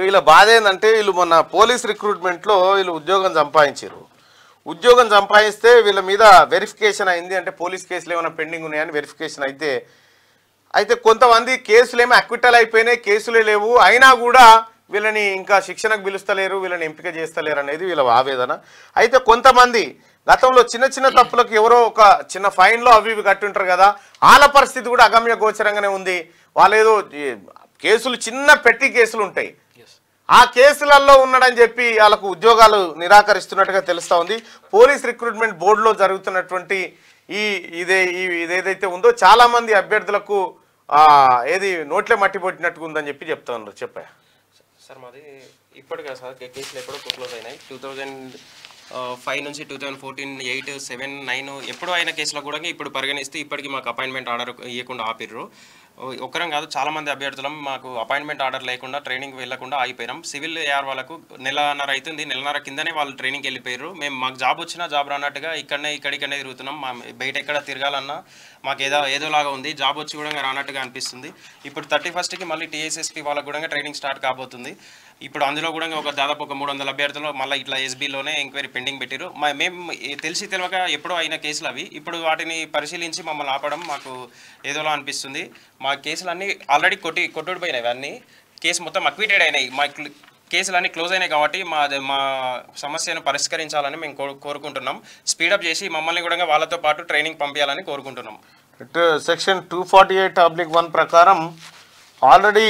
వీళ్ళ బాధ ఏంటంటే వీళ్ళు మొన్న పోలీస్ రిక్రూట్మెంట్లో వీళ్ళు ఉద్యోగం సంపాదిస్తే వీళ్ళ మీద వెరిఫికేషన్ అయింది. అంటే పోలీస్ కేసులు ఏమైనా పెండింగ్ ఉన్నాయని వెరిఫికేషన్ అయితే కొంతమంది కేసులు ఏమో అక్విటల్ అయిపోయినాయి, కేసులే లేవు, అయినా కూడా వీళ్ళని ఇంకా శిక్షణకు పిలుస్తలేరు, వీళ్ళని ఎంపిక చేస్తలేరు అనేది వీళ్ళ ఆవేదన. అయితే కొంతమంది గతంలో చిన్న తప్పులకు ఎవరో ఒక చిన్న ఫైన్లో అవి ఇవి కట్టుంటారు కదా, వాళ్ళ పరిస్థితి కూడా అగమ్య గోచరంగానే ఉంది. వాళ్ళు ఏదో కేసులు చిన్న పెట్టి కేసులు ఉంటాయి, ఆ కేసులలో ఉన్నాడని చెప్పి వాళ్ళకు ఉద్యోగాలు నిరాకరిస్తున్నట్టుగా తెలుస్తూ ఉంది. పోలీస్ రిక్రూట్మెంట్ బోర్డులో జరుగుతున్నటువంటి ఇదేదైతే ఉందో చాలామంది అభ్యర్థులకు ఏది నోట్లే మట్టి పట్టినట్టుగా ఉందని చెప్తా ఉన్నారు. చెప్పా సార్ మాది ఇప్పటికా సార్ కేసులు ఎప్పుడో క్లోజ్ అయినాయి. 2005 నుంచి 2014, 8, 7, 9 ఎప్పుడో అయిన కేసులో కూడా ఇప్పుడు పరిగణిస్తే ఇప్పటికీ మాకు అపాయింట్మెంట్ ఆర్డర్ ఇవ్వకుండా ఆపిర్రు. ఒక్కరం కాదు, చాలామంది అభ్యర్థులం మాకు అపాయింట్మెంట్ ఆర్డర్ లేకుండా ట్రైనింగ్ వెళ్ళకుండా ఆగిపోయినాం. సివిల్ ఏఆర్ వాళ్ళకు నెలన్నర అవుతుంది, నెలన్నర కిందనే వాళ్ళు ట్రైనింగ్కి వెళ్ళిపోయారు. మాకు జాబ్ వచ్చినా జాబ్ రానట్టుగా ఇక్కడికనే తిరుగుతున్నాం. బయట ఎక్కడ తిరగాలన్నా మాకు ఏదోలాగా ఉంది, జాబ్ వచ్చి కూడా రానట్టుగా అనిపిస్తుంది. ఇప్పుడు 31కి మళ్ళీ టీఎస్ఎస్పీ వాళ్ళకు కూడా ట్రైనింగ్ స్టార్ట్ కాబోతుంది. ఇప్పుడు అందులో కూడా దాదాపు ఒక 300 అభ్యర్థులు మళ్ళీ ఇట్లా ఎస్బీలోనే ఎంక్వైరీ పెండింగ్ పెట్టారు. మేము తెలియక ఎప్పుడో అయిన కేసులు అవి, ఇప్పుడు వాటిని పరిశీలించి మమ్మల్ని ఆపడం మాకు ఏదోలా అనిపిస్తుంది. మా కేసులన్నీ ఆల్రెడీ కొట్టుడిపోయినాయి, అన్నీ కేసు మొత్తం అక్విటెడ్ అయినాయి. మా కేసులన్నీ క్లోజ్ అయినాయి కాబట్టి మా సమస్యను పరిష్కరించాలని మేము కోరుకుంటున్నాం. స్పీడప్ చేసి మమ్మల్ని కూడా వాళ్ళతో పాటు ట్రైనింగ్ పంపించాలని కోరుకుంటున్నాం. సెక్షన్ 248(1) ప్రకారం ఆల్రెడీ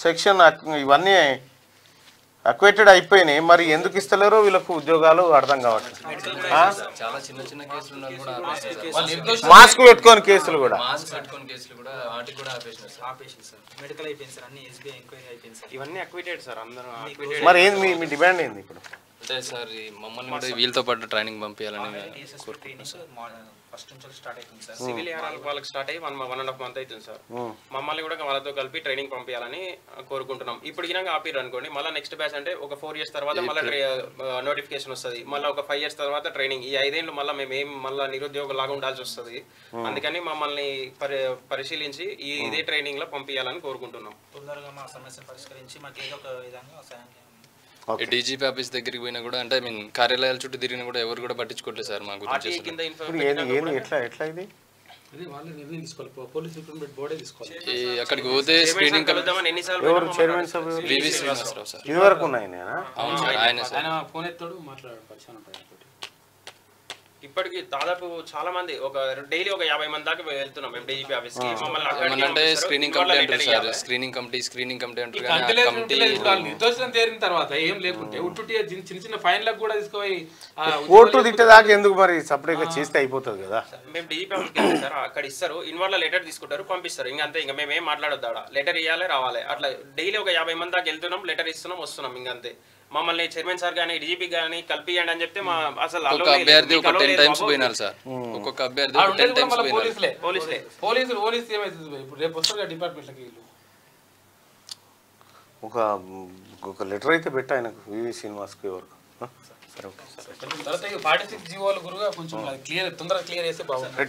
సెక్షన్ ఇవన్నీ అక్వేటెడ్ అయిపోయినాయి, మరి ఎందుకు ఇస్తలేరో వీళ్ళకు ఉద్యోగాలు అర్థం కావట్లేదు. మాస్క్ పెట్టుకొని కేసులు కూడా ఇవన్నీ అక్విటెడ్ సార్, అందరూ. మరి ఏంది మీ డిమాండ్ ఏంది ఇప్పుడు? అంటే సార్ మమ్మల్ని కూడా వీళ్ళతో పాటు ట్రైనింగ్ పంపించాలని సివిల్ వాళ్ళకి స్టార్ట్ అయ్యి 1.5 month అవుతుంది సార్. మమ్మల్ని కూడా వాళ్ళతో కలిపి ట్రైనింగ్ పంపించాలని కోరుకుంటున్నాం. ఇప్పుడు గినంగా ఆపిర్రు అనుకోండి, మళ్ళీ నెక్స్ట్ బ్యాచ్ అంటే ఒక 4 years తర్వాత మళ్ళీ నోటిఫికేషన్ వస్తుంది, మళ్ళీ ఒక 5 years తర్వాత ట్రైనింగ్. ఈ 5 ఏళ్ళు మళ్ళీ మళ్ళీ నిరుద్యోగం లాగా ఉండాల్సి వస్తుంది. అందుకని మమ్మల్ని పరిశీలించి ఇదే ట్రైనింగ్ లో పంపించాలని కోరుకుంటున్నాం. తొందరగా మా సమస్య పరిష్కరించి మాకు ఏదో ఒక విధంగా సాయం చేయండి. డీజీపీ ఆఫీస్ దగ్గరికి పోయినా కూడా, అంటే కార్యాలయాల చుట్టూ తిరిగినా కూడా ఎవరు కూడా పట్టించుకోవట్లేదు సార్ మా గురించి. అక్కడికి పోతే స్క్రీనింగ్ ఇప్పటికి దాదాపు చాలా మంది డైలీ ఒక 50 మంది దాకా వెళ్తున్నాం మేము డీజీపీ ఆఫీస్ కి. అంటే స్క్రీనింగ్ కమిటీ అంటారు సార్, స్క్రీనింగ్ కమిటీ అంటారు. నిర్దోషం తేరిన తర్వాత ఏం లేకుంటే ఉట్టుటి చిన్న ఫైన్లకు కూడా తీసుకుపోయి కోర్టు తిట్టేదాకా ఎందుకు మరి సపరేట్గా చేస్తే అయిపోతుంది కదా. మేము డీజీపీ ఆఫీస్కి వెళ్తాం సార్, అక్కడ ఇస్తారు, ఇన్వాల్వ్ లెటర్ తీసుకుంటారు, పంపిస్తారు. ఇంకంతే, ఇంకా మేము ఏం మాట్లాడొద్దు, ఆడ లెటర్ ఇవ్వాలి రావాలి. అట్లా డైలీ ఒక 50 మంది దాకా వెళ్తున్నాం, లెటర్ ఇస్తున్నాం, వస్తున్నాం. ఇంకంతే. మమ్మల్ని చైర్మన్ సార్ కానీ డీజీపీ కానీ కలిపియండి అని చెప్తే మా అసలు అభ్యర్థి ఒక 10 times పోయినారు సార్. ఒక్కొక్క అభ్యర్థి 10 times పోలీసులు ఏమైతుంది ఇప్పుడు రేపు వస్తారు డిపార్ట్మెంట్లకి. ఒక లెటర్ అయితే పెట్టా ఆయనకు, వివి శ్రీనివాస్కి ఎవరికి. తర్వాత 46 జీవోలు గురుగా కొంచెం తొందరగా క్లియర్ చేస్తే బాగుంటుంది.